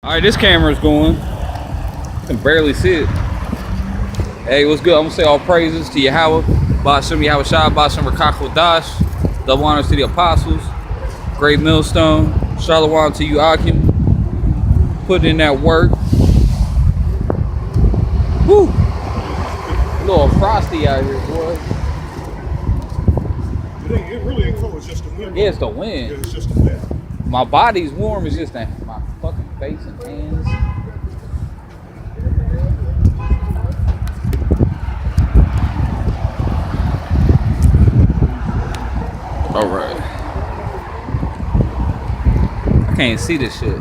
All right, this camera's going. I can barely see it. Hey, what's good? I'm gonna say all praises to Yahweh, Ba'ashem Yahweh Shah, Ba'ashem Rakach Dash. Double honors to the apostles. Great millstone. Shalom to you, Akim. Putting in that work. Woo! A little frosty out here, boy. It really ain't cold. It's just the wind. Yeah, it's the wind. Yeah, it's just the wind. My body's warm. It's just that my fucking face and hands. All right. I can't see this shit.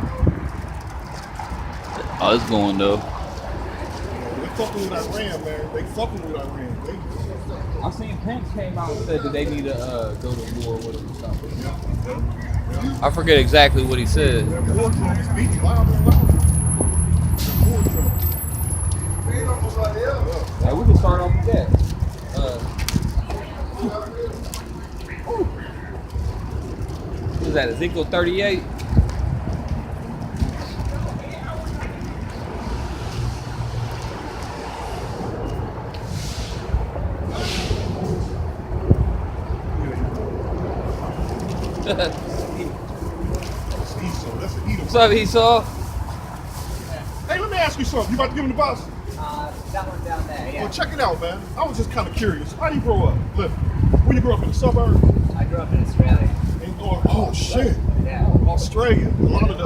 Oh, it's going though. They fucking with Iran, man. They fucking with Iran. I seen Pence came out and said that they need to go to war with them or something. Yeah. I forget exactly what he said. That war drum is beating louder and louder. That war drum. Hey, we can start off with that. What is that, Ezekiel 38? That's Esau. That's an Edomite. What's up, Esau? Hey, let me ask you something. You about to give him the box? That one down there, yeah. Well, check it out, man. I was just kind of curious. How do you grow up? Look, where you grew up in the suburbs? I grew up in Australia. Oh shit. Yeah. Australia. A lot of the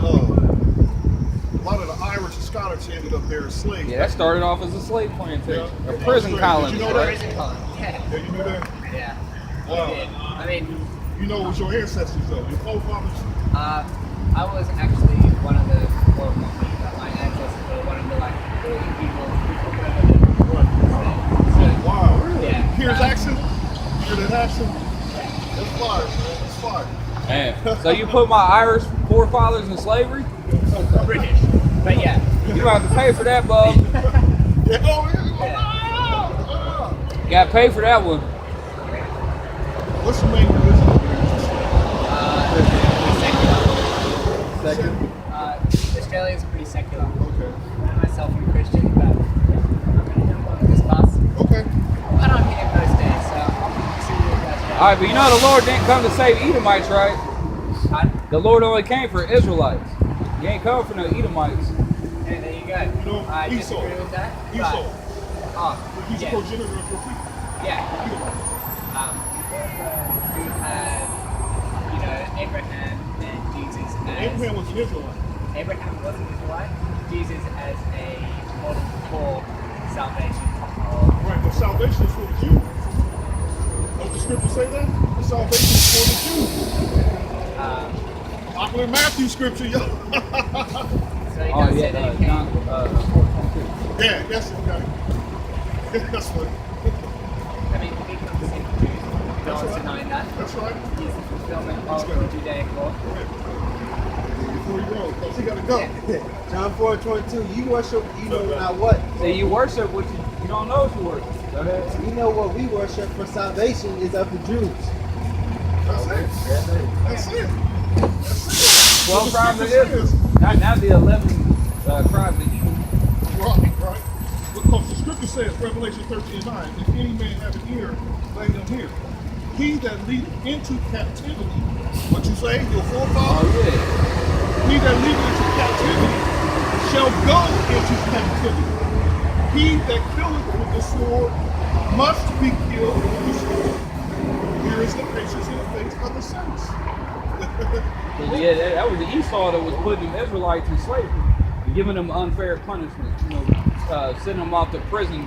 Irish and Scottish ended up there as slaves. Yeah, that started off as a slave plantation, a prison Did colony, you know right? that? Prison colony. Yeah. Yeah, you knew that? Yeah. Wow. I mean, You know it was your ancestors though, your forefathers? I was actually one of the, well, not me, but my ancestors were one of the like early people who took over the Wow, really? Yeah. Hear his accent? Hear that accent? That's fire, man. That's fire. Man, so you put my Irish forefathers in slavery? British. But yeah. You gonna have to pay for that, bub. Yeah, oh, You gotta pay for that one. What's your main religion? Secular. Australia's pretty secular. Okay. I myself am Christian, but I'm really not one of this class. Okay. But I'm here most days, so I'll see you guys. All right, but you know the Lord didn't come to save Edomites, right? The Lord only came for Israelites. He ain't come for no Edomites. Hey, there you go. You know, I Esau. disagree with that. Esau. Oh, He's a yeah. progenitor of your people. Yeah. We had, Abraham and Jesus as... Abraham was an Israelite. Abraham was an Israelite. Jesus as a model for salvation. Right, but salvation is for the Jews. Don't the scripture say that? The salvation is for the Jews. Popular Matthew scripture, yo. So he Oh does say yeah, that he came. John 4:22. Yeah, that's it, okay. That's funny. I mean, he comes to save the Jews. No one's denying that. That's right. He's the fulfillment of the Judaic law. Before he rose, because he got to go. John 4:22. You worship, you know not what. See, you worship what you don't know what you worship. Go ahead. You know what we worship for salvation is of the Jews. That's it. That's it. 12 tribes of Israel. Now the 11 tribes of Edom. Right. Because the scripture says, Revelation 13:9, if any man have an ear, let him hear. He that leadeth into captivity, what you say, your forefathers? Oh yeah. He that leadeth into captivity shall go into captivity. He that killeth with the sword must be killed with the sword. Here is the patience and the faith of the saints. Yeah, that was Esau that was putting them Israelites in slavery, giving them unfair punishment. Sending them off to prison,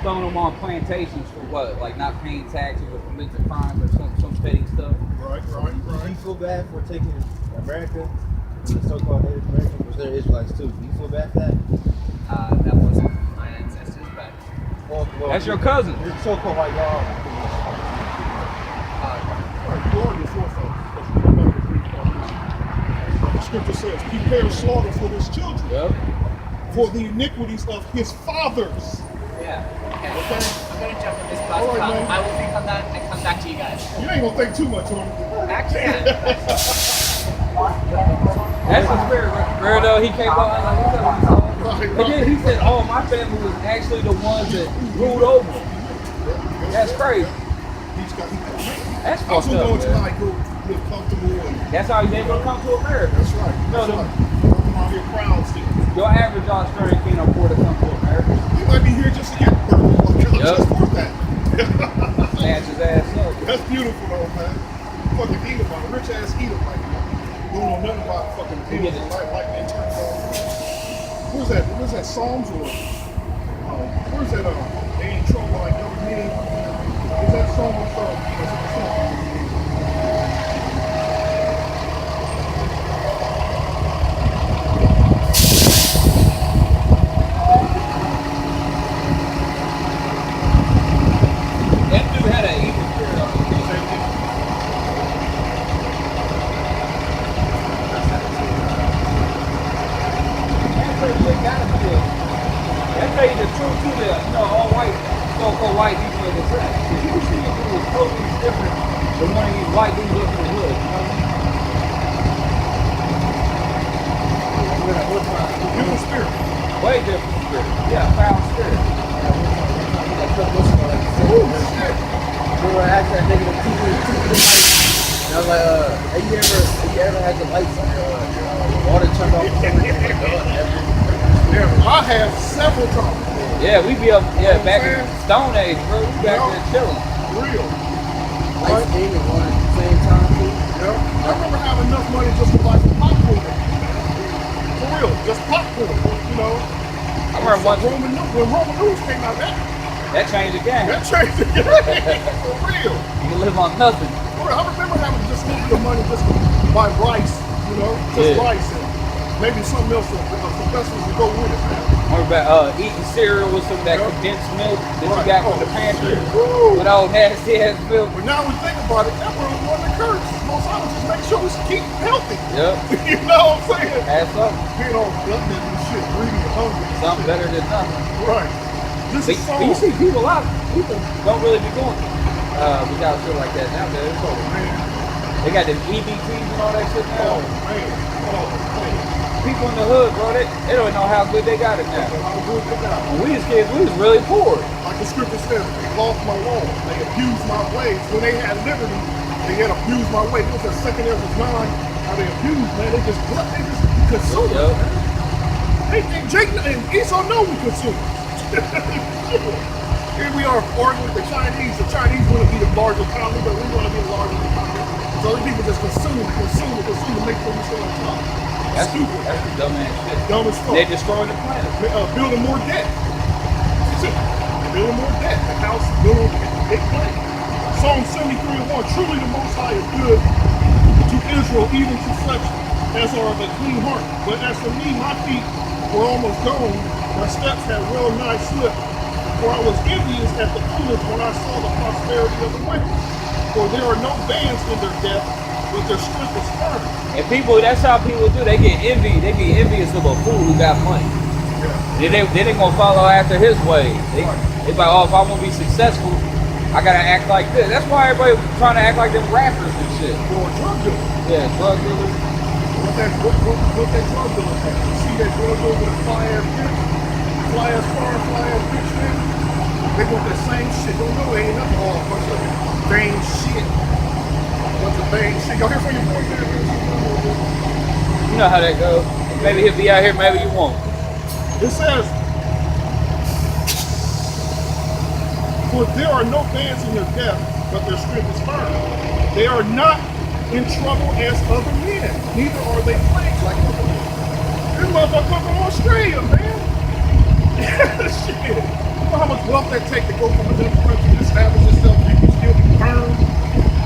throwing them on plantations for what, like not paying taxes or committing crimes or some petty stuff. Right. Do you feel bad for taking America, the so-called Native Americans, because they're Israelites too? Do you feel bad for that? That wasn't my ancestors, but Well, That's your cousin. You're so-called like y'all. Right, glorious forefathers. The scripture says, prepare slaughter for his children, Yep. for the iniquities of his fathers. yeah. Okay. Okay? I'm gonna jump on this bus, All right, but man. I will think on that and come back to you guys. You ain't gonna think too much on it. Actually, That's the spirit. Girl, though, he came up, I was like, what's up? He saw. Right, And then he said, oh, my family was actually the ones that ruled over him. That's crazy. That's I was fucked going up, to man. like go live comfortable and That's how he's able to come to America. that's right. No, That's no. right. I'm out here proud still. Your average Australian can't afford to come to America. He might be here just to get just for that. Snatch his ass up. That's beautiful though, man. Fucking Edomite, rich ass Edomite. Don't know nothing about fucking get deals it. like they turn Where's that? Where's that Psalms or where's that they ain't trouble like never mean? Is that Psalms That dude had an evil spirit on him. That tell you the truth too. That all white, so-called white people in the track. You can see it was totally different than one of these white dudes up in the hood. You know what I mean? Human spirit. Way different spirit. Yeah, foul spirit. Remember I asked that nigga the TV, and I was like, have you ever had the lights water turned off? Yeah, I have several times. Yeah, we be up. Yeah, back in Stone Age, bro. We back Yeah. there chilling. Real. Lights came and on at the same time too. Yeah. I remember having enough money just to buy some popcorn. For real, just popcorn. You know. I remember once When Roman News came out, that changed the game. that changed the game. For real. You can live on nothing. For real. I remember having just a little bit of money just to buy rice. You know, just Yeah. rice and maybe something else, some vegetables to go with it, man. I remember about eating cereal with some of that Yeah. condensed milk that you Right. got from Oh, the pantry shit. Woo. with all nasty ass milk. But now we think about it, that world was a curse. Most of us just make sure we keep healthy. Yep. You know what I'm saying? Ass up. Being all gluttonous and shit, greedy and hungry. and Something shit. better than nothing. Right. This But, is but you see people don't really be going without shit like that nowadays. Oh, man. They got them EBTs and all that shit Oh, now. man. Oh, man. People in the hood, bro, they don't know how good they got it now. How good they got. When we was kids, we was really poor. Like the scripture says, they lost my law. They abused my ways. When they had liberty, they had abused my ways. It was a second Ezra 9. How they abused, man. They just consumed Yep. us, man. Hey, Jake and Esau know we consume. Here we are arguing with the Chinese. The Chinese want to be the largest economy, but we want to be the largest economy. So these people just consume to make sure we stay on top. That's Stupid. That's the dumb ass shit. Dumb as fuck. They're destroying the planet. Building more debt. That's it. Building more debt. The house building big plane. Psalm 73:1. Truly the Most High is good to Israel, even to such as are of a clean heart. But as for me, my feet were almost gone. My steps had well nigh slipped. For I was envious at the foolish when I saw the prosperity of the wicked. For there are no bands in their death, but their strength is firm. And people, that's how people do. They get envy. They get envious of a fool who got money. Yeah. Then they gonna follow after his way. They like, oh, if I want to be successful, I gotta act like this. That's why everybody trying to act like them rappers and shit. Or a drug dealer. Yeah, drug dealers. What that drug dealer has. You see that drug dealer with a fly-ass bitch? Fly-ass car, fly-ass bitch, man? They want that same shit. Don't know it ain't nothing. Oh, a bunch of vain shit. Bunch of vain shit. Y'all hear from your boy there? You know how that goes. Maybe he'll be out here, maybe you won't. It says, for there are no bands in their death, but their strength is firm. They are not in trouble as other men, neither are they plagued like other men. This motherfucker come from Australia, man. Shit. You know how much wealth that take to go from another country and establish yourself and you still be burned?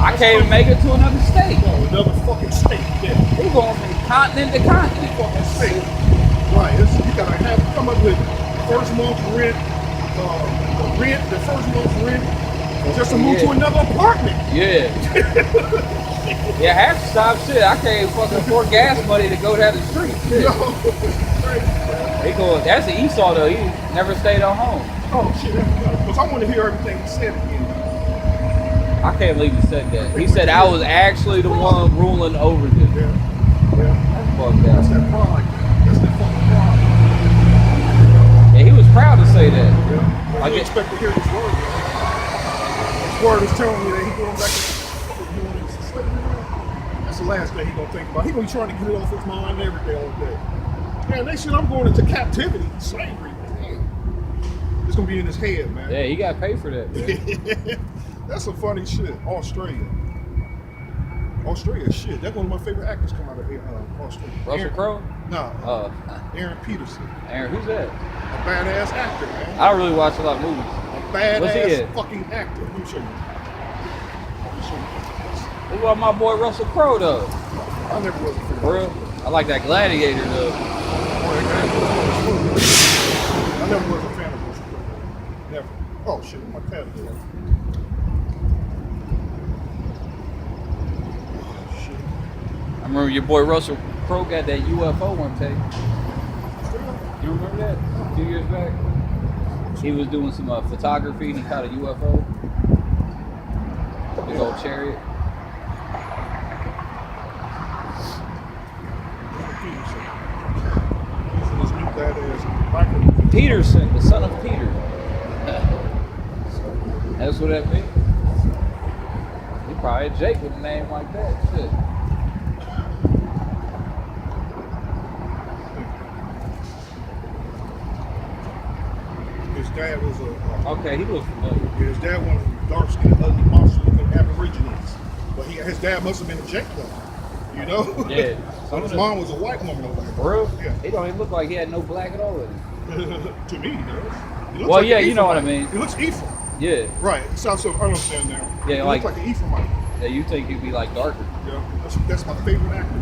I can't even make it to another state. No, another fucking state, yeah. We going from continent to continent. Fucking state. Right, you gotta have come up with first month's rent, the first month's rent, just to move to another apartment. Yeah. Yeah, half the stop shit. I can't fucking afford gas money to go down the street. Shit. No, it's crazy, man. They go, that's the Esau though. He never stayed at home. Oh shit, because I want to hear everything he said again. I can't believe he said that. He said I was actually the one ruling over this. Yeah. Yeah. That's fucked That's up. that pride, man. That's that fucking pride. Yeah, he was proud to say that. Yeah. But I you get- expect to hear this word, man. This word is telling you that he's going back to doing his slavery, man. That's the last thing he's gonna think about. He's gonna be trying to get it off his mind every day, all day. Man, they said I'm going into captivity, slavery. Man. It's gonna be in his head, man. Yeah, he got paid for that, man. That's some funny shit. Australia, shit. That's one of my favorite actors come out of Australia. Russell Crowe? No, Aaron Peterson. Aaron, who's that? A badass actor, man. I don't really watch a lot of movies. A badass What's he in? fucking actor. Let me show you. What about my boy Russell Crowe, though? I never was a fan. For real? I like that Gladiator, though. I never was a fan of Russell Crowe. Never. Oh shit, my cat is there. Oh shit. I remember your boy Russell Crowe got that UFO one day. You remember that? A few years back? He was doing some photography and he caught a UFO. Big old chariot. Peterson, the son of Peter. That's what that means. He probably had Jake with a name like that. Shit. His dad was a Okay, he looks familiar. his dad one of the dark skinned, ugly monster looking Aborigines. But his dad must have been a Jake though. You know? Yeah. So his mom was a white woman over there. For real? Yeah. He don't even look like he had no black at all in him. To me, he does. He looks Well, like yeah, an you know what I Ephraimite. mean. He looks Ephraim. Yeah. Right. South I understand now. Yeah, he like- looks like an Ephraimite. Yeah, you think he'd be like darker. Yeah. That's my favorite actor.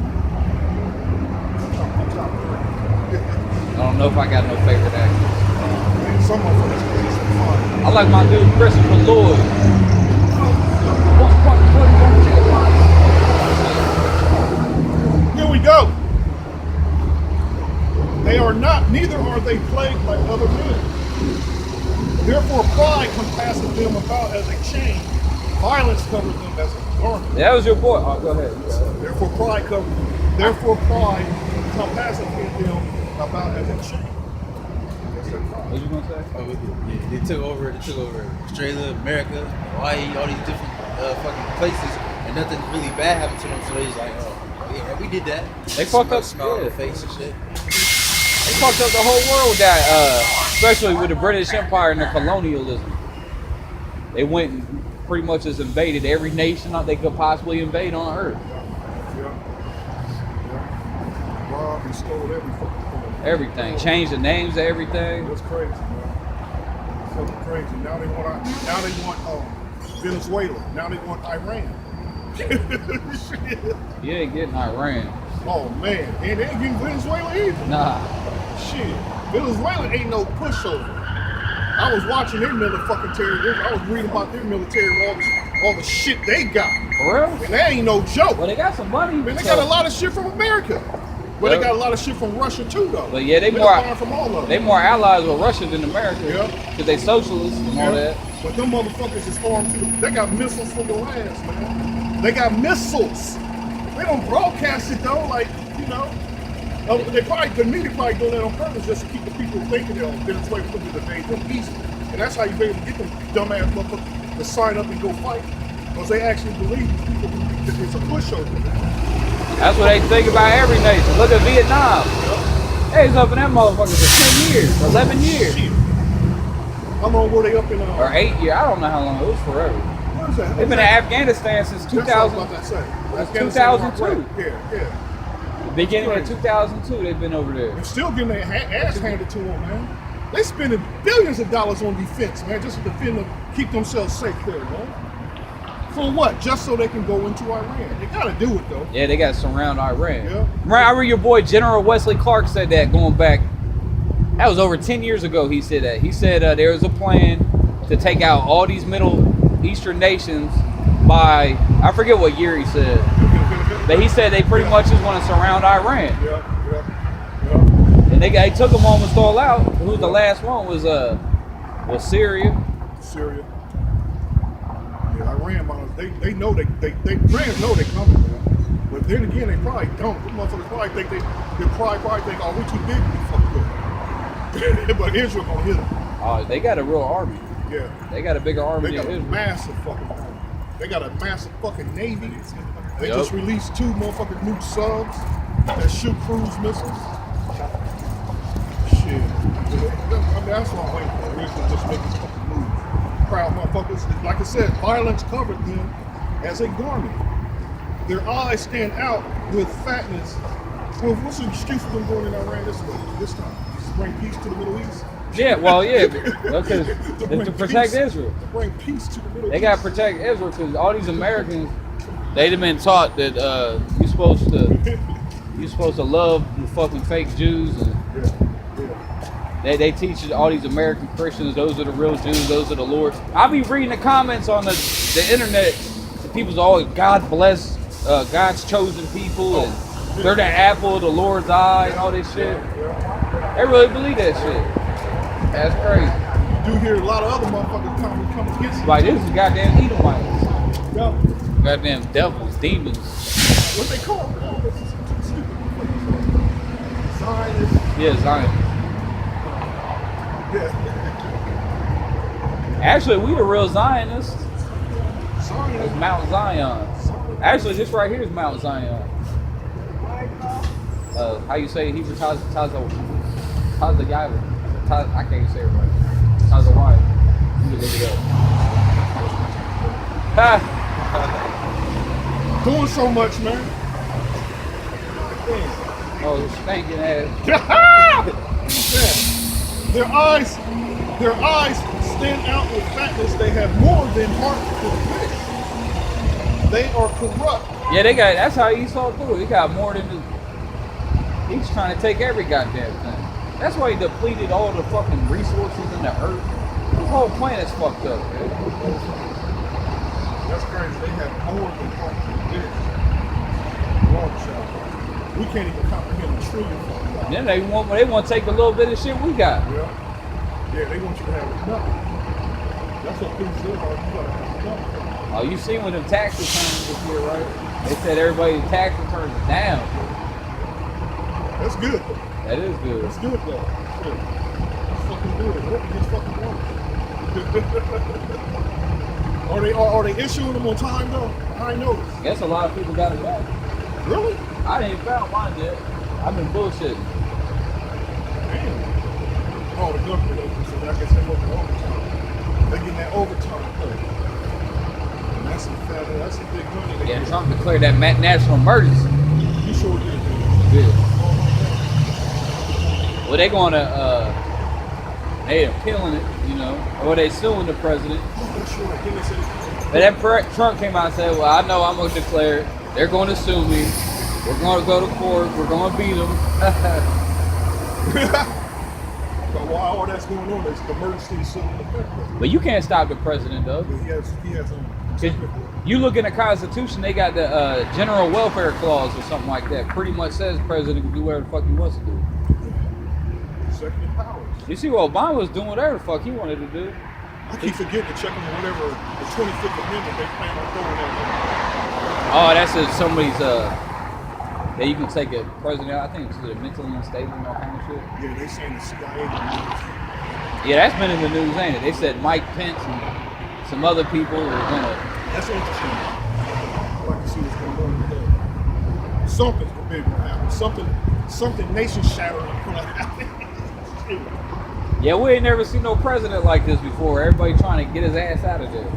Top three. I don't know if I got no favorite actor. Man, some of them is fun. I like my dude Christopher Lloyd. Here we go. They are not, neither are they plagued like other men. Therefore pride compasseth them about as a chain. Violence covers them as a garment. That was your boy. Oh, go ahead. Therefore pride covers them. Therefore pride compasseth them about as a chain. That's their pride. What you gonna say? Oh, yeah, they took over Australia, America, Hawaii, all these different fucking places, and nothing really bad happened to them. So they was like, oh yeah, we did that. They fucked up. Smile on Yeah. the face and shit. They fucked up the whole world with that, especially with the British Empire and their colonialism. They went and pretty much just invaded every nation that they could possibly invade on Earth. Yeah. Robbed and stole everything. Everything. Changed the names of everything. That's crazy, man. Fucking crazy. Now they want Venezuela. Now they want Iran. Shit. You ain't getting Iran. Oh man, and they ain't getting Venezuela either. Nah. Shit, Venezuela ain't no pushover. I was watching their military. I was reading about their military, all the shit they got, For real? and that ain't no joke. Well, they got some money. Man, they got a lot of shit from America, but Yep. they got a lot of shit from Russia too, though. But yeah, they We more done learned from all of them. they more allies with Russia than America. Yeah. Cause they socialists and all that. But them motherfuckers is armed too. They got missiles for your ass, man. They got missiles. They don't broadcast it though, like, you know. The media probably doing that on purpose just to keep the people thinking they'll Venezuela to invade them easy. And that's how you be able to get them dumbass motherfuckers to sign up and go fight. Because they actually believe these people that it's a pushover. That's what they think about every nation. Look at Vietnam. They was up in that motherfucker for 10 years, 11 years. Shit. How long were they up in Or 8 years. I don't know how long. It was forever. What is that? They've been in Afghanistan since That's what I 2000. was about to say. That's Afghanistan, 2002. Yeah. Beginning of Crazy. 2002, they've been over there. They're still getting their ass handed to them, man. They spending billions of dollars on defense, man, just to defend them, keep themselves safe there, man. For what? Just so they can go into Iran. They gotta do it though. Yeah, they got to surround Iran. Yeah. Right, I remember your boy General Wesley Clark said that going back. That was over 10 years ago. He said that. He said there was a plan to take out all these Middle Eastern nations by, I forget what year he said, but he said they pretty much just want to surround Iran. Yeah. And they took them almost all out. Who was the last one? Was Syria. Syria. Yeah, Iran, man, they know they Iranians know they coming, man. But then again, they probably don't. The motherfuckers probably think they probably think, oh, we too big to be fucked up. But Israel gonna hit them. They got a real army. Yeah. They got a bigger army They got than a Israel. massive fucking army. They got a massive fucking navy. They Yup. just released 2 motherfucking new subs that shoot cruise missiles. Shit. I mean, that's what I'm waiting for. Israel just make this fucking move. Proud motherfuckers. Like I said, violence covered them as a garment. Their eyes stand out with fatness. Well, what's the excuse for them going in Iran this time? Just bring peace to the Middle East? Yeah, well, yeah, because it's to protect Israel. To bring peace to the Middle East. They gotta protect Israel because all these Americans, they've been taught that you're supposed to love the fucking fake Jews, and they teach all these American Christians those are the real Jews, those are the Lord. I be reading the comments on the internet, and people's always God bless God's chosen people, and they're the apple of the Lord's eye, and all this shit. They really believe that shit. That's crazy. You do hear a lot of other motherfuckers come against it. Like this is goddamn Edomites. Yeah. Goddamn devils, demons. What they call them? Oh, this is stupid. Zionists. Yeah, Zion. Yeah. Actually, we the real Zionists. It's Zionists. Mount Zion. Actually, this right here is Mount Zion. How you say Hebrew Tazayahu? I can't even say it right. Tazayahu. You can look it up. Doing so much, man. Oh, stinking ass. Their eyes stand out with fatness. They have more than heart for the fish. They are corrupt. Yeah, that's how Esau do it. He got more than he's trying to take every goddamn thing. That's why he depleted all the fucking resources in the earth. The whole planet's fucked up, man. That's crazy. They have more than heart for the fish. Wrong shot. We can't even comprehend the trillion. Then they want to take a little bit of shit we got. Yeah, they want you to have nothing. That's what people say. You gotta have nothing. Oh, you seen when the tax returns this year, right? They said everybody's tax returns are down. That's good. That is good. That's good though. Shit. That's fucking good. What you just fucking want? Are they issuing them on time though? I noticed. I guess a lot of people got it back. Really? I didn't found mine yet. I've been bullshitting. Damn. Oh, the government open, so I guess they working overtime. They're getting that overtime pay. And that's a big money. Yeah, Trump declared that national emergency. You sure did. Good. Well, they going to, they appealing it, you know, or they suing the president. I'm sure. But then Trump came out and said, well, I know I'm going to declare it. They're going to sue me. We're going to go to court. We're going to beat them. But while all that's going on, there's emergency still in effect. But you can't stop the president, though. He has You look in the Constitution, they got the general welfare clause or something like that. Pretty much says the president can do whatever the fuck he wants to do. executive powers. You see what Obama was doing, whatever the fuck he wanted to do. I keep forgetting to check on whatever the 25th Amendment they plan on throwing out. Oh, that's somebody's that you can take a president out. I think it's mentally unstable and all kind of shit. Yeah, they saying the CIA. Yeah, that's been in the news, ain't it? They said Mike Pence and some other people are gonna. That's interesting. I'd like to see what's going on with that. Something's big gonna happen. Something nation shattering gonna happen. Yeah, we ain't never seen no president like this before. Everybody trying to get his ass out of there.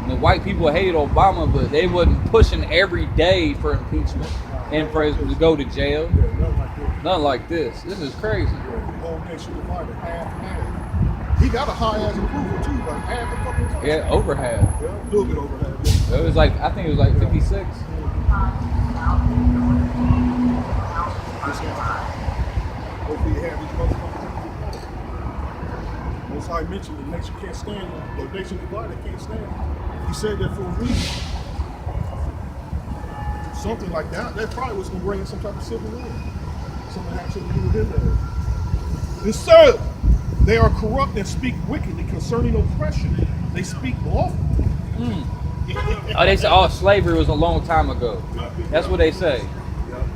I mean, white people hated Obama, but they wasn't pushing every day for impeachment and for him to go to jail. Yeah, nothing like this. Nothing like this. This is crazy. Yeah, the whole nation divided half. He got a high ass approval too, like half the fucking time. Yeah, over half. Yeah, a little bit over half. It was like, I think it was like 56. This guy. Hopefully you have these motherfuckers. Most High mentioned the nation can't stand, the nation divided can't stand. He said that for a reason. Something like that. That probably was going to bring some type of civil war. Something had something to do with his ass. And so, they are corrupt and speak wickedly concerning oppression. They speak lawfully. Oh, they say, oh, slavery was a long time ago. That's what they say.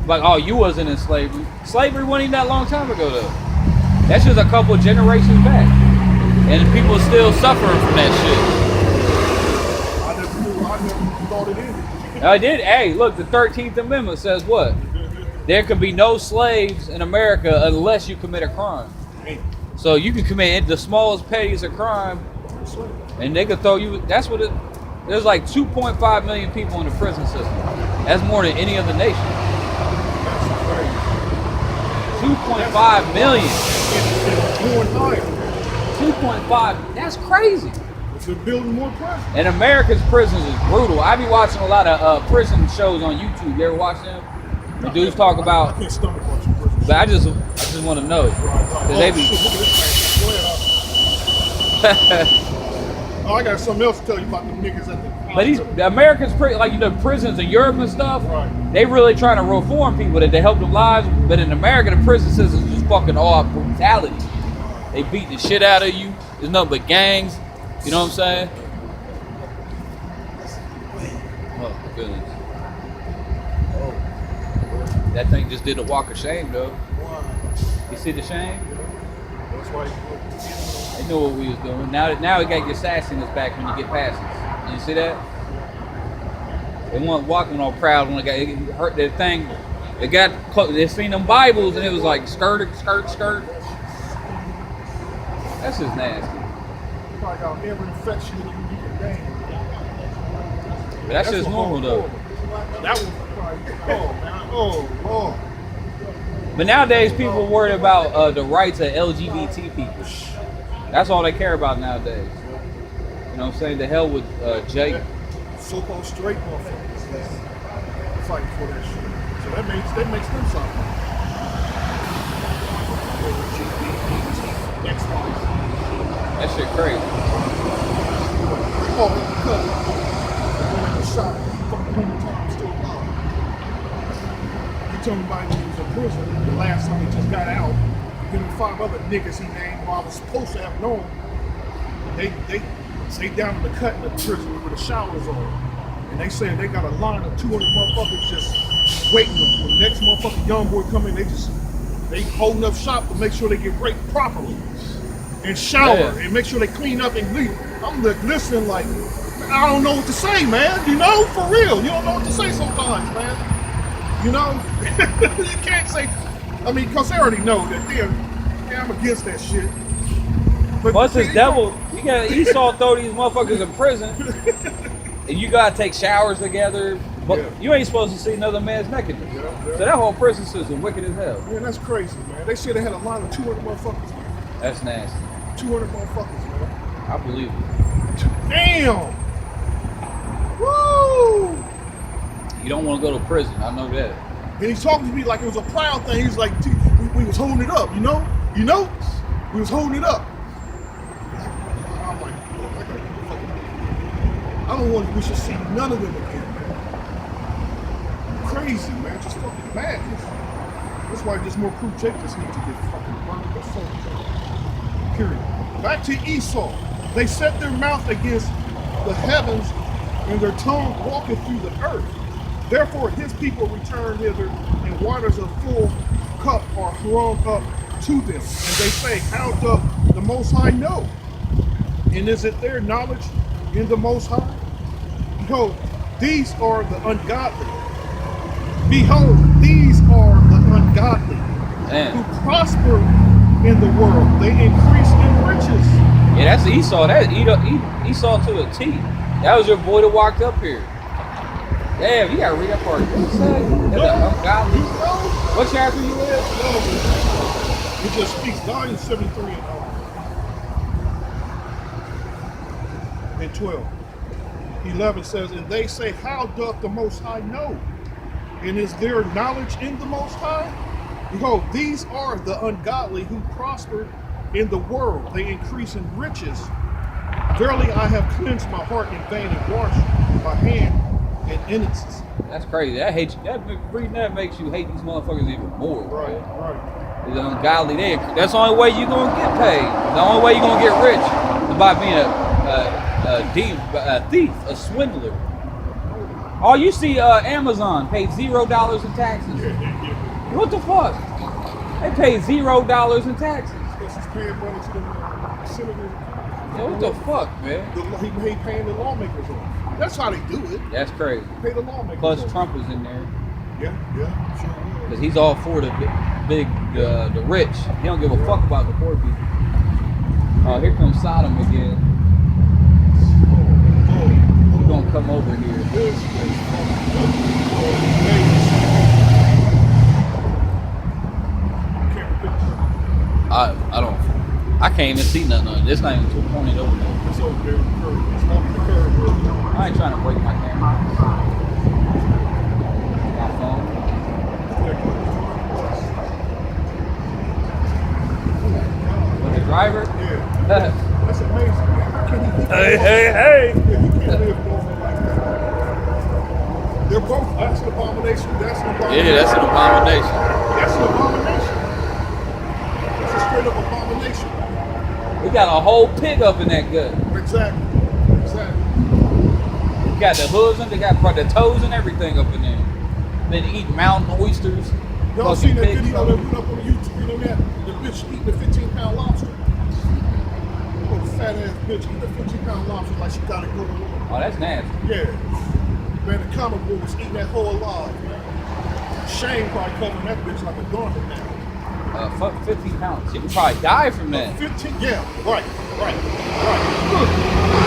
Like, oh, you wasn't in slavery. Slavery wasn't even that long time ago, though. That's just a couple generations back. And people are still suffering from that I never thought it ended. shit. I did. Hey, look, the 13th Amendment says what? There could be no slaves in America unless you commit a crime. So you can commit the smallest, pettiest of crime, and they could throw you. That's what it. There's like 2.5 million people in the prison system. That's more than any other nation. 2.5 million. 2.5. That's crazy. They're building more prisons. And America's prisons is brutal. I be watching a lot of prison shows on YouTube. You ever watch them? The dudes talk about. I can't stomach watching prison. But I just want to know. Cause they be. Oh, I got something else to tell you about the niggas at the. But the Americans, like prisons in Europe and stuff, Right. they really trying to reform people that they help their lives. But in America, the prison system is just fucking all brutality. They beat the shit out of you. There's nothing but gangs. You know what I'm saying? Oh my goodness. Oh, that thing just did a walk of shame though. You see the shame? That's why. They knew what we was doing. Now we got your sassiness back when you get past it. You see that? They weren't walking all proud when they got hurt that thing. They got close. They seen them Bibles and it was like skirt. That's just nasty. Probably got every infection that you can gain. That's just normal though. That was probably, oh man, oh Lord. But nowadays people are worried about the rights of LGBT people. That's all they care about nowadays. You know what I'm saying? The hell with Jake. So-called straight motherfuckers fighting for that shit. So that makes them something. That shit crazy. Oh, because when they shot fucking 100 times still alive. You told me about he was in prison the last time he just got out. Then the 5 other niggas he named who I was supposed to have known, they stay down in the cut in the prison where the showers on. And they saying they got a line of 200 motherfuckers just waiting when the next motherfucking young boy come in, they holding up shop to make sure they get raped properly. And shower and make sure they clean up and leave. I'm listening like, I don't know what to say, man. You know, for real. You don't know what to say sometimes, man. You know? You can't say, I mean, because they already know that I'm against that shit. But Plus this devil, you got Esau throw these motherfuckers in prison. And you gotta take showers together. But you ain't supposed to see another man's nakedness. So that whole prison system wicked as hell. Man, that's crazy, man. They said they had a line of 200 motherfuckers, man. That's nasty. 200 motherfuckers, man. I believe it. Damn! Woo! You don't want to go to prison. I know that. And he's talking to me like it was a proud thing. He's like, we was holding it up, you know? You know? We was holding it up. I'm like, I don't want we should see none of them again, man. Crazy, man. Just fucking madness. That's why just more crew take just need to get fucking burned or something. Period. Back to Esau. They set their mouth against the heavens, and their tongue walketh through the earth. Therefore his people return hither, and waters of full cup are thrown up to them. And they say, how doth the Most High know? And is it their knowledge in the Most High? Behold, these are the ungodly. Behold, these are the ungodly who prosper in the world. They increase in riches. Yeah, that's Esau. That's Esau to a T. That was your boy that walked up here. Damn, you gotta read that part. What's that? Ungodly. What chapter you in? It just speaks volumes 73 and 12. 11 says, and they say, how doth the Most High know? And is there knowledge in the Most High? Behold, these are the ungodly who prosper in the world. They increase in riches. Verily, I have cleansed my heart in vain and washed my hand in innocence. That's crazy. I hate you. Reading that makes you hate these motherfuckers even more. Right. It's ungodly. That's the only way you're gonna get paid. The only way you're gonna get rich is by being a thief, a swindler. Oh, you see Amazon paid $0 in taxes. Yeah. What the fuck? They paid $0 in taxes. Because he's paying money to the senators. Yeah, what the fuck, man? He paying the lawmakers off. That's how they do it. That's crazy. Pay the lawmakers Plus, off. Trump is in there Yeah, sure will. because he's all for the the rich. He don't give a fuck about the poor people. Oh, here comes Sodom again. We're gonna come over here. This is I can't even see nothing on it. This not even pointed over there. It's over there on the curb. It's on the curb. I ain't trying to break my camera. My phone. With the driver? Yeah. That's amazing. How can he Hey. Yeah, he can't live both like that. They're both. That's an abomination. That's an abomination. Yeah, that's an abomination. That's an abomination. That's a straight up abomination. We got a whole pig up in that gut. Exactly. We got the hooves and they got the toes and everything up in there. Then eating mountain oysters. Y'all fucking seen that pig video that toes. went up on YouTube? You know that? The bitch eating the 15-pound lobster. Oh, fat ass bitch eating the 15-pound lobster like she got it going on. Oh, that's nasty. Yeah. Man, the comic book was eating that whole alive, man. Shane probably covering that bitch like a garment now. Fuck 15 pounds. You could probably die from that. 15, yeah, right. Look.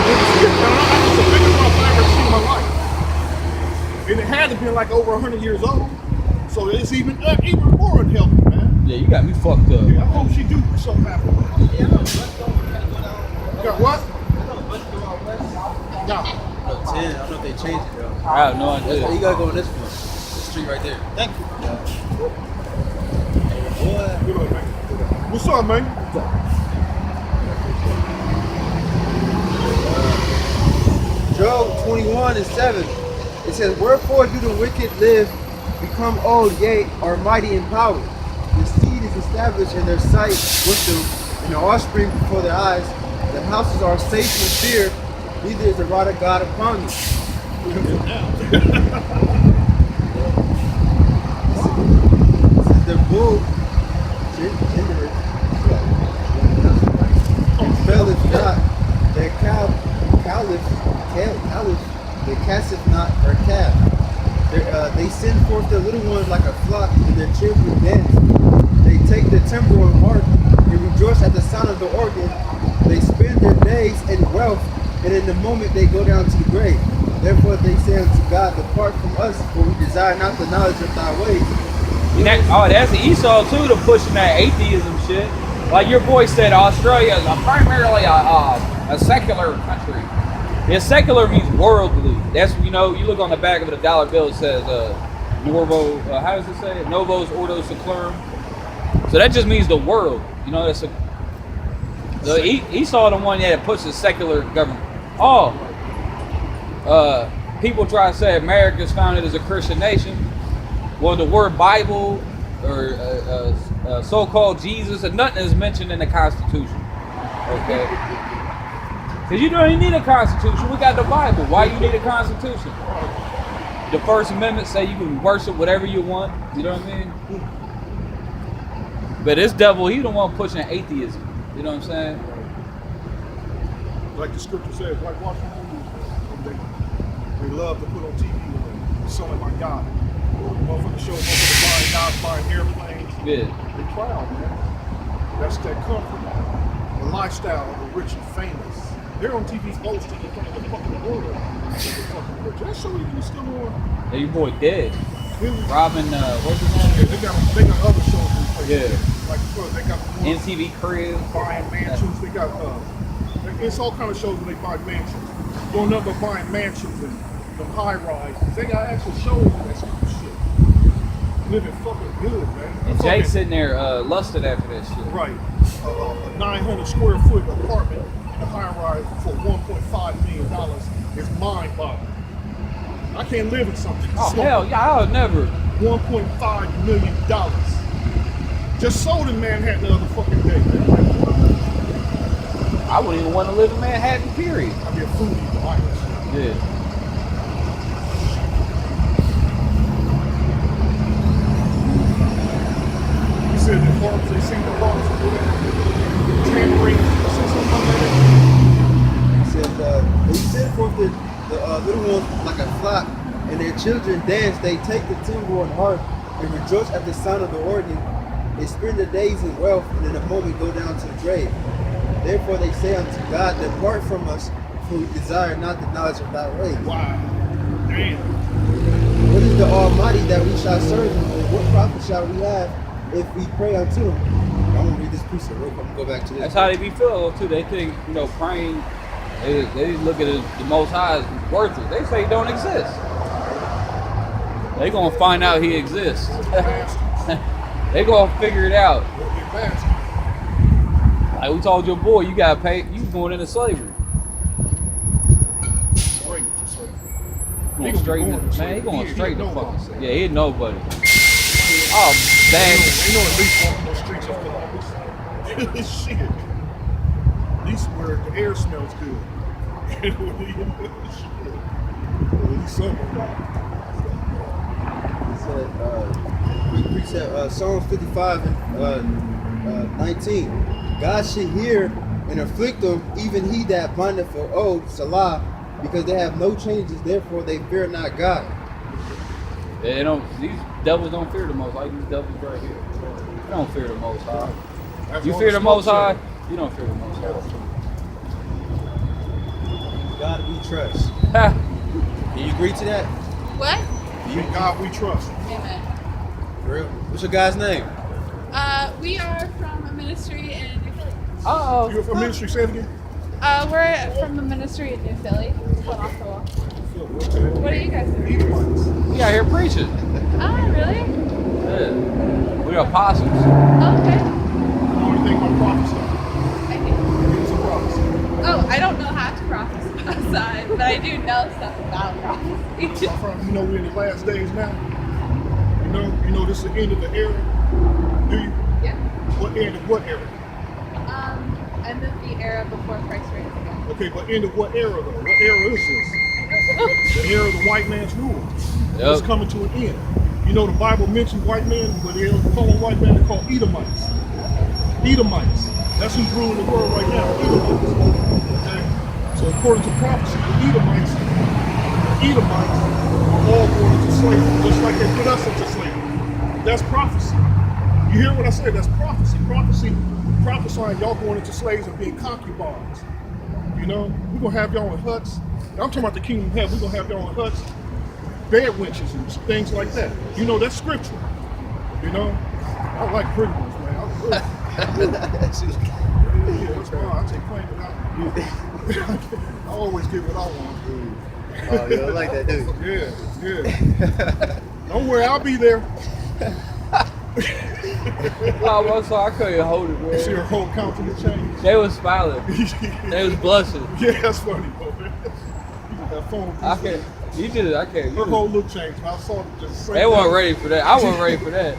It's the biggest one I've ever seen in my life. And it had to be like over 100 years old. So it's even more unhealthy, man. Yeah, you got me fucked up. Yeah, I hope she do something happen. You got what? No. 10. I don't know if they changed it though. I have no idea. You gotta go on this one. The street right there. Thank you. Boy. Good luck, man. What's up, man? Job 21:7. It says, "Wherefore do the wicked live, become old, yea, are mighty in power? The seed is established in their sight with them, and the offspring before their eyes. The houses are safe from fear, neither is the rod of God upon you." This is the bull. Faileth not, their caliph, they casteth not their calf. They send forth their little ones like a flock, and their children dance. They take the timbrel and harp, and rejoice at the sound of the organ. They spend their days in wealth, and in the moment they go down to the grave. Therefore they say unto God, Depart from us, for we desire not the knowledge of thy ways. That's Esau too, to pushing that atheism shit. Like your boy said, Australia is primarily a secular country. Yeah, secular means worldly. That's, you look on the back of the dollar bill, it says Norvo, how does it say? Novos Ordo Seclorum. So that just means the world. That's Esau the one that pushes secular government. People try to say America's founded as a Christian nation. Well, the word Bible or so-called Jesus, and nothing is mentioned in the Constitution. Okay? Because you don't even need a Constitution. We got the Bible. Why you need a Constitution? The First Amendment say you can worship whatever you want. You know what I mean? But this devil, he the one pushing atheism. You know what I'm saying? Like the scripture says, like watching movies, they love to put on TV when they selling my God. Motherfucker show motherfucker buying yachts, buying airplanes. Yeah. They proud, man. That's that comfort, the lifestyle of the rich and famous. They're on TV boasting in front of the fucking world. Did I show you he was still on? Yeah, your boy dead. Really? Robin, what's his Yeah, name? they got other shows in place. Yeah. Like they got the ones MTV Crib. buying mansions. They got it's all kind of shows when they buy mansions. Going up and buying mansions and the high rises. They got actual shows and that stupid shit. Living fucking good, man. And Jay's sitting there lusted after that shit. Right. A 900 square foot apartment in a high rise for $1.5 million is mind boggling. I can't live in something. Oh, small. hell yeah, I would never. $1.5 million. Just sold in Manhattan the other fucking day, man. I I wouldn't even want to live in Manhattan, period. I'd be a foodie, right? Yeah. You said the farms, they sing the farms or whatever. Tambourine, you said something about that? He said, they send forth the little ones like a flock, and their children dance. They take the timbrel and harp and rejoice at the sound of the organ. They spend their days in wealth, and in a moment go down to the grave. Therefore they say unto God, depart from us, for we desire not the knowledge of thy ways. Wow. Damn. What is the Almighty that we shall serve him, and what profit shall we have if we pray unto him? I'm gonna read this piece of real quick. I'm gonna go back to this. That's how they be feeling too. They think, praying, they look at the Most High as worthless. They say he don't exist. They gonna find out he exists. They gonna figure it out. Like we told your boy, you gotta pay. You going into slavery. Straight to slavery. Going straight to, man, he going straight to fucking. Nobody. Yeah, he ain't nobody. Oh, bad. Ain't no at least walking those streets of Columbus. Shit. At least where the air smells good. Shit. At least something. He said, Psalms 55 and 19. God should hear and afflict them, even he that bindeth for old, Salah, because they have no changes, therefore they fear not God. They don't. These devils don't fear the Most High. These devils right here. They don't fear the Most High. You fear the Most High. You don't fear the Most High. God we trust. Can you agree to that? What? In God we trust. Amen. For real? What's your guy's name? We are from a ministry in New Philly. Oh. You're from ministry, say it again? We're from a ministry in New Philly. Going off the wall. Okay. What are you guys doing? Edomites. We out here preaching. Oh, really? Yeah. We're apostles. Okay. You know anything about prophecy? I do. It's a prophecy. Oh, I don't know how to prophesy, but I do know stuff about prophecy. You know we're in the last days now. You know this is the end of the era. Do you? Yeah. What end of what era? End of the era before Christ reigns again. Okay, but end of what era though? What era is this? The era of the white man's rule. Yep. It's coming to an end. You know the Bible mentioned white men, but they don't call them white men, they call Edomites. Edomites. That's who's ruling the world right now. Edomites. Okay? So according to prophecy, the Edomites are all going into slavery, just like they put us into slavery. That's prophecy. You hear what I say? That's prophecy. Prophesying y'all going into slaves and being concubines. You know, we're gonna have y'all in huts. I'm talking about the kingdom of heaven. We're gonna have y'all in huts, bed winches and things like that. You know, that's scripture. You know, I like pretty ones, man. Yeah, that's why I take claim without. I always give what I want. Oh, you don't like that, do you? Yeah. Don't worry, I'll be there. Oh, so I couldn't hold it, You see man. her whole countenance change. They was smiling. They was blushing. Yeah, that's funny, bro. You can have fun with this. I can't. You did it. I can't. Her whole look changed. I saw them just say They weren't ready for that. I wasn't ready for that.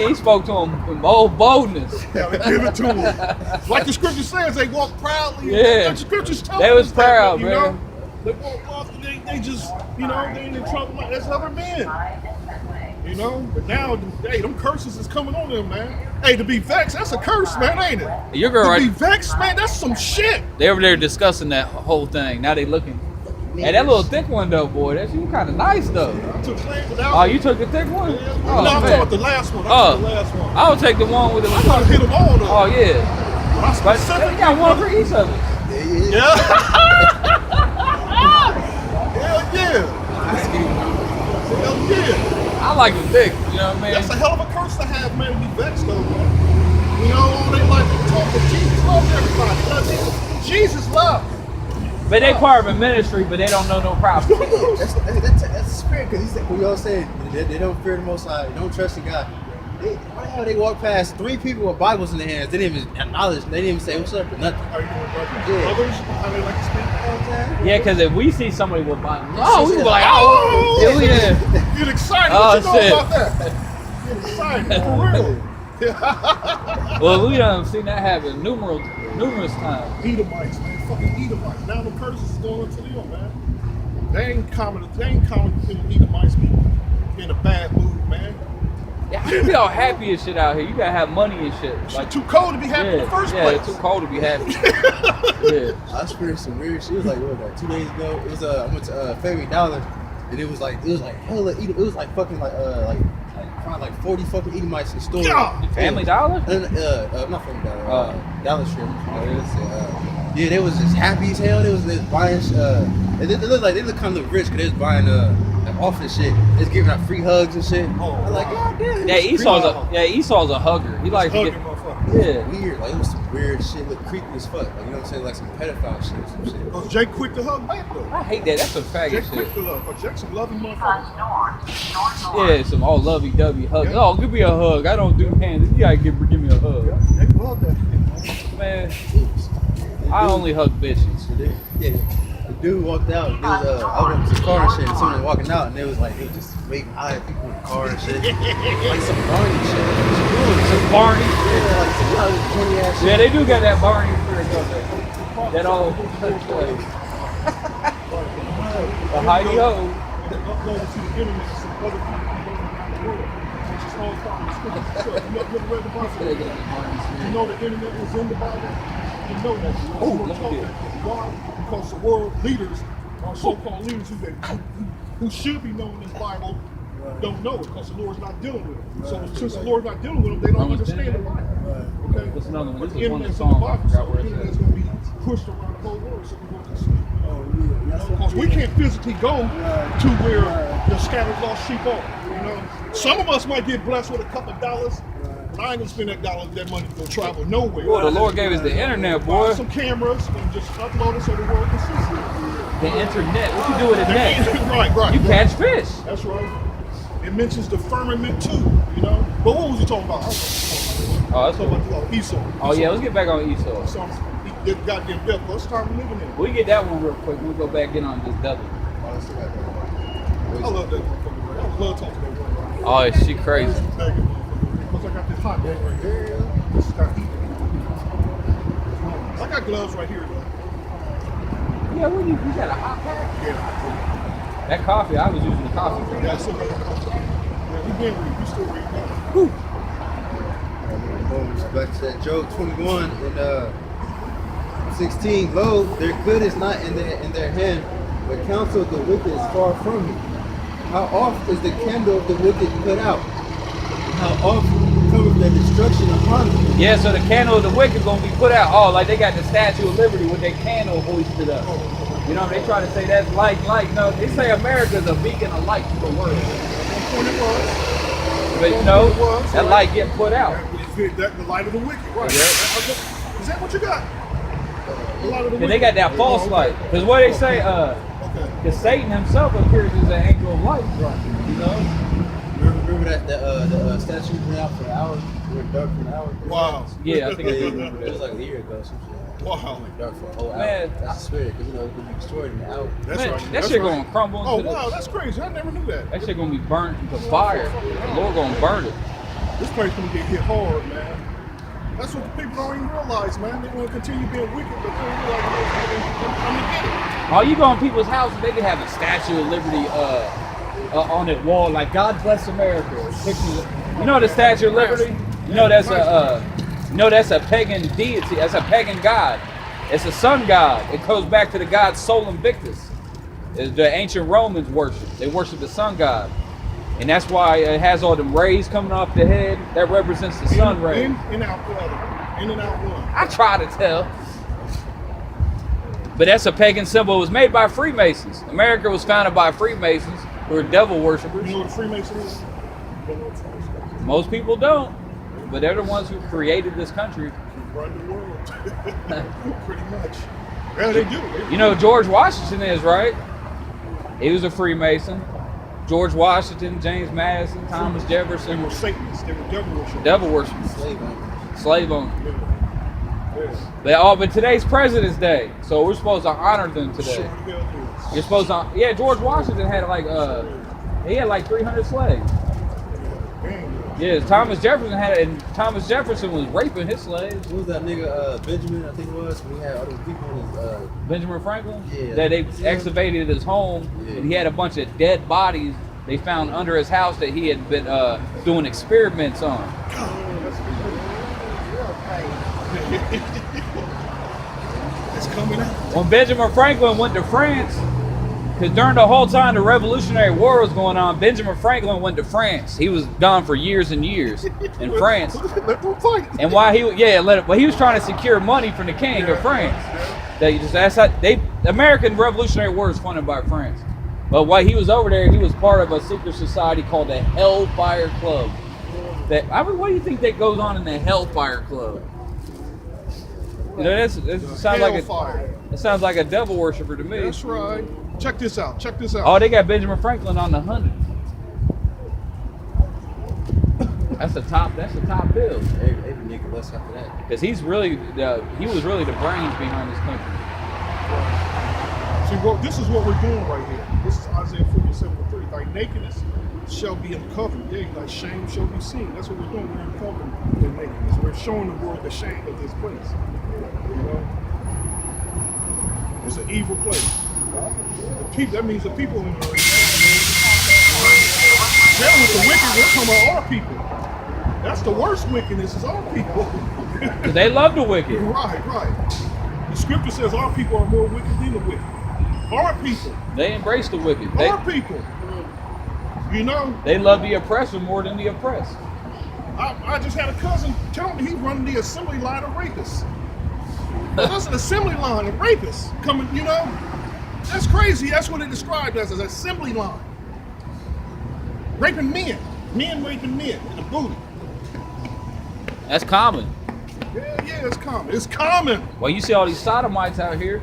He spoke to him with old boldness. Gotta give it to them. Like the scripture says, they walk proudly. Yeah. The scriptures tell They was us that, proud, you man. know? They walk off and they just, they ain't in trouble like that's never been. You know? But now, hey, them curses is coming on them, man. Hey, to be vexed, that's a curse, man, ain't it? Your girl To be right. vexed, man, that's some shit. They over there discussing that whole thing. Now they looking. Hey, that little thick one though, boy. That's you kind of nice though. I took claim without. Oh, you took the thick one? No, Oh, I'm talking man. about the last one. Oh. The last one. I would take the one with the. I gotta hit them all though. Oh yeah. But I But specifically they got one for each of us. Yeah. Hell yeah. Hell yeah. I like the thick. You know what I mean? That's a hell of a curse to have, man, to be vexed though, man. You know, all they like to talk of Jesus loves everybody. Jesus loves. But they part of a ministry, but they don't know no prophet. That's the spirit, because he said, we all say they don't fear the Most High, they don't trust in God. Why the hell they walk past 3 people with Bibles in their hands? They didn't even acknowledge, they didn't even say what's up or nothing. How you doing, brother? Yeah. Others, how they like to speak. Yeah, because if we see somebody with Bible, oh, we were like, oh, yeah, we did. Get excited. Oh, What you know shit. about that? Get excited, for real. Well, we done seen that happen numerous numerous times. Edomites, man. Fucking Edomites. Now the curses is going into them, man. They ain't common between Edomites be in a bad mood, man. Yeah, you be all happy and shit out here. You gotta have money and shit. It's too cold to be happy in the first place. Yeah, too cold to be happy. Yeah. I experienced some weird shit. It was like, what was that, 2 days ago? It was I went to Family Dollar, and it was like hella Edom. It was like fucking find like 40 fucking Edomites in the store. Yeah. Family Dollar? Not Family Dollar. Dollar Tree. Yeah, they was just happy as hell. They was buying. They look kind of rich because they was buying office shit. They was giving out free hugs and shit. Oh, I'm like, God damn. Yeah, Esau's a hugger. He likes to Hugging get. motherfucker. Yeah. Weird. Like it was some weird shit. Look creepy as fuck. Like, you know what I'm saying? Like some pedophile shit or some shit. Cause Jake quick to hug back though. I hate that. That's some faggot Jake shit. quick to love. Cause Jake's some loving motherfucker. Yeah, some all lovey-dovey hug. Yeah. Oh, give me a hug. I don't do hands. You gotta give me a hug. Yeah, Jake love that. Man, I only hug bitches. Yeah. The dude walked out. And I went to the car and shit. And someone was walking out, and they was just waving hi at people in the car and shit. Like some Barney shit. Some Barney. Yeah, like some funny ass shit. Yeah, they do got that Barney spirit, don't they? That all. The Heidi Ho. And then uploaded to the internet to some other people around the world. Which is all part of the scripture. So, you ever read the Bible? You know the internet was in the Bible? You know that. Oh, let me get it. Why? Because the world leaders, or so-called leaders who should be knowing this Bible, don't know it because the Lord's not dealing with them. So since the Lord's not dealing with them, they don't understand the Bible. Okay? What's another one? But This the is one of the internet's in the songs. I Bible, forgot so where the it's internet's at. going to be pushed around the whole world so we can see. Because we can't physically go to where the scattered lost sheep are. You know, some of us might get blessed with a couple dollars, but I ain't gonna spend that money to go travel nowhere. Boy, the Lord gave us the internet, boy. Buy some cameras and just upload it so the world can see The internet. What you do with the net? Right. You catch fish. That's right. It mentions the firmament too, you know. But what was he talking about? Oh, that's talking cool. about Esau. Oh yeah, let's get back on Esau. The goddamn devil. Let's start living in. We get that one real quick. We'll go back in on this devil. I love that motherfucker. I love talking to that one. Oh, she crazy. Because I got this hot dog right here. This is got heat. I got gloves right here though. Yeah, you got a hot pack? Yeah. That coffee, I was using the coffee for Yeah, that. so yeah, we been reading. We still reading now. Back to that Job 21 and 16. Lo, their good is not in their hand, but counsel of the wicked is far from me. How oft is the candle of the wicked put out? How oft cometh their destruction upon them? Yeah, so the candle of the wicked gonna be put out. Oh, like they got the Statue of Liberty with their candle hoisted up. You know, they try to say that's light. No, they say America's a beacon of light to the world. When it was. But you know, that light getting put out. That the light of the wicked, right? Yeah. Is that what you got? The light of the And they got that false light. Because what they say, because Satan himself appears as an angel of light. You know? Remember that the statue went out for an hour? It went dark for an hour? Wow. Yeah, I think I do It remember was that. like a year ago, some shit. Wow. It went dark for a whole hour. Man. That's the spirit, because it could be destroyed in an hour. That's Man, right. that That's shit right. gonna crumble into Oh wow, that's crazy. I never knew that. that shit gonna be burnt into fire. The Lord gonna burn it. This place gonna get hit hard, man. That's what the people don't even realize, man. They want to continue being wicked, but they don't realize I'm gonna get it. Oh, you go in people's houses, they can have a Statue of Liberty on that wall, like God bless America. Pictures. You know the Statue of Liberty? You know that's a pagan deity. That's a pagan god. It's a sun god. It goes back to the god Sol Invictus. The ancient Romans worship. They worship the sun god. And that's why it has all them rays coming off the head. That represents the sun ray. In and out, brother. In and out one. I try to tell. But that's a pagan symbol. It was made by Freemasons. America was founded by Freemasons, who are devil worshippers. You know what a Freemason is? Most people don't. But they're the ones who created this country. Run the world. Pretty much. Yeah, they do. You know who George Washington is, right? He was a Freemason. George Washington, James Madison, Thomas They Jefferson, were Satanists. They were devil worshippers. devil worshippers, Slave owners. slave owners. Yeah. But today's President's Day, so we're supposed to honor them Sure today. the hell is. You're supposed to, yeah. George Washington had like 300 slaves. Dang. Yeah, Thomas Jefferson had it, and Thomas Jefferson was raping his slaves. Who was that nigga, Benjamin, I think it was? We had all those people in his, Benjamin Franklin? Yeah. That they excavated his home, Yeah. and he had a bunch of dead bodies they found under his house that he had been doing experiments on. It's coming out. When Benjamin Franklin went to France, because during the whole time the Revolutionary War was going on, Benjamin Franklin went to France. He was gone for years and years in France. Let them fight. And while he was trying to secure money from the king of France. That's how American Revolutionary War is funded by France. But while he was over there, he was part of a secret society called the Hellfire Club. What do you think that goes on in the Hellfire Club? You know, that sounds like a devil worshiper to me. That's right. Check this out. Check this out. Oh, they got Benjamin Franklin on the 100. That's the top bill. every nigga less after that. Because he was really the brains behind this country. See, this is what we're doing right here. This is Isaiah 47:3. Thy nakedness shall be uncovered. Yea, thy shame shall be seen. That's what we're doing. We're uncovering the nakedness. We're showing the world the shame of this place. You know? It's an evil place. That means the people in the earth. Dealing with the wicked, we're talking about our people. That's the worst wickedness, is our people. Because they love the wicked. Right. The scripture says our people are more wicked than the wicked. Our people. They embrace the wicked. Our people. You know? They love the oppressor more than the oppressed. I just had a cousin tell me he run the assembly line of rapists. That's an assembly line of rapists coming, you know? That's crazy. That's what it described as an assembly line. Raping men. Men raping men in the booty. That's common. Yeah, it's common. It's common. Well, you see all these sodomites out here.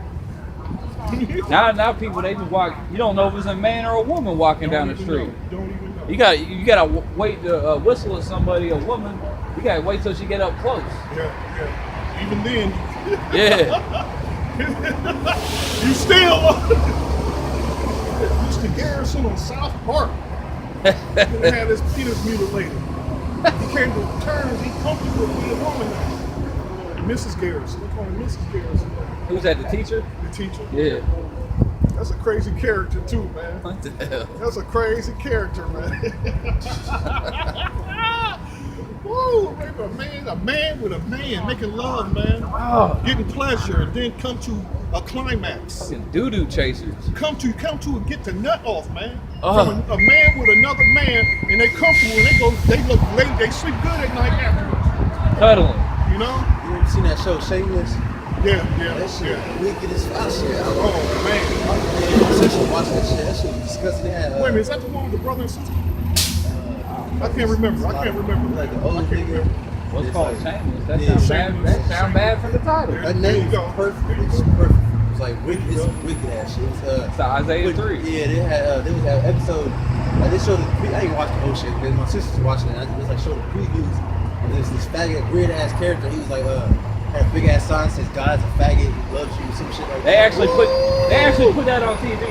Now people, they just walk. You don't know if it's a man or a woman walking down the street. Don't even know. You gotta wait to whistle at somebody, a woman. You gotta wait till she get up close. Yeah. Even then. Yeah. You still. Mr. Garrison on South Park. He had his penis mutilated. He came to terms. He comfortable with being a woman now. Mrs. Garrison. They call her Mrs. Garrison. Who's that? The teacher? The teacher. Yeah. That's a crazy character too, man. What the hell? That's a crazy character, man. Woo! A man with a man making love, man. Oh. Getting pleasure, and then come to a climax. Fucking doo-doo chasers. Come to and get the nut off, man. Oh. From a man with another man, and they comfortable, and they sleep good at night afterwards. Cuddling. You know? You ever seen that show, Shameless? Yeah. That shit wicked as fuck. Oh man. My sister watched that shit. That shit was disgusting. They had, Wait a minute, is that the one with the brother and sister? I can't remember. Like the old nigga. What's It's called like- shameless? That Yeah, sounds bad. Shameless. That sound bad from the title. There That you name go. was perfect. It's perfect. It was like wicked. It's wicked ass shit. It was, It's Isaiah 3. Yeah, they had an episode. Like they showed I didn't watch the whole shit because my sister's watching it. It was like showed the previews. And there's this faggot, weird ass character. He was like, had a big ass sign that says God's a faggot, he loves you, some shit like They that. actually put that on TV.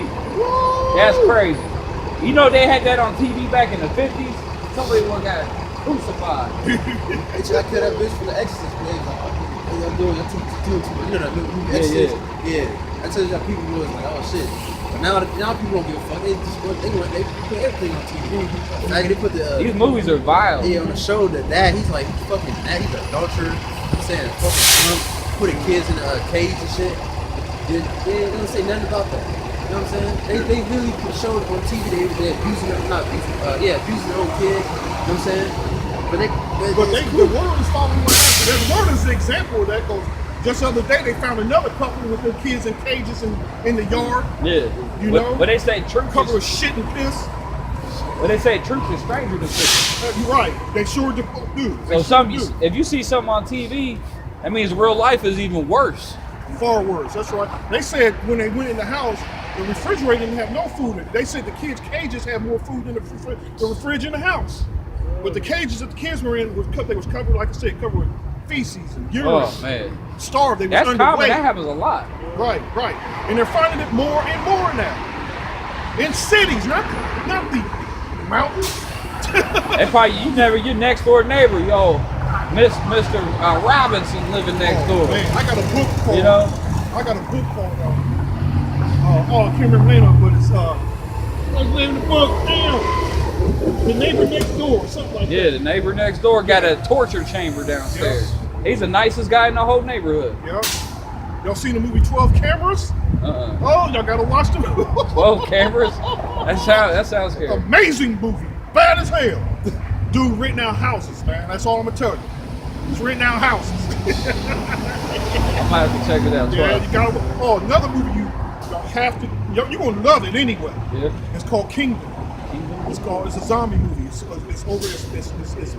That's crazy. You know they had that on TV back in the 50s. Somebody got crucified. They tried to kill that bitch from The Exorcist. Man. Like, hey, I'm doing your two, new Exorcist. Yeah. I tell you that people was like, oh shit. But now people don't give a fuck. They put everything on TV. Like, they put These movies are vile. Yeah, on the show that he's like fucking dad, he's an adulterer. I'm saying fucking Trump, putting kids in a cage and shit. They didn't say nothing about that. You know what I'm saying? They really showed on TV they're abusing their abusing their own kids. You know what I'm saying? But the word is following what happened. The word is an example of that. Goes just the other day they found another couple with their kids in cages in the yard. Yeah. You know? But they say truth Couple of is, shit and piss. but they say truth is stranger than fiction. You're right. They sure do. So if you see something on TV, that means real life is even worse. Far worse. That's right. They said when they went in the house, the refrigerator didn't have no food in it. They said the kids' cages had more food in the fridge in the house. But the cages that the kids were in was covered, like I said, covered with feces and urine. Oh man, Starved. They was that's underweight. common. That happens a lot. Right. And they're finding it more and more now. In cities, not the mountains. They probably your next door neighbor, yo, Mr. Robinson living next door. Man, I got a book called. You know? I got a book called. I can't remember the name of it, but it's what's the name of the book? Damn, the neighbor next door, something like that. Yeah, the neighbor next door got a torture chamber downstairs. He's the nicest guy in the whole neighborhood. Yeah. Y'all seen the movie 12 Cameras? Oh, y'all gotta watch the movie. 12 cameras? That sounds scary. Amazing movie. Bad as hell. Dude, renting out houses, man. That's all I'm gonna tell you. He's renting out houses. I might have to check it out. Yeah, you gotta. Oh, another movie you have to. You're gonna love it anyway. Yeah. It's called Kingdom. It's a zombie movie. It's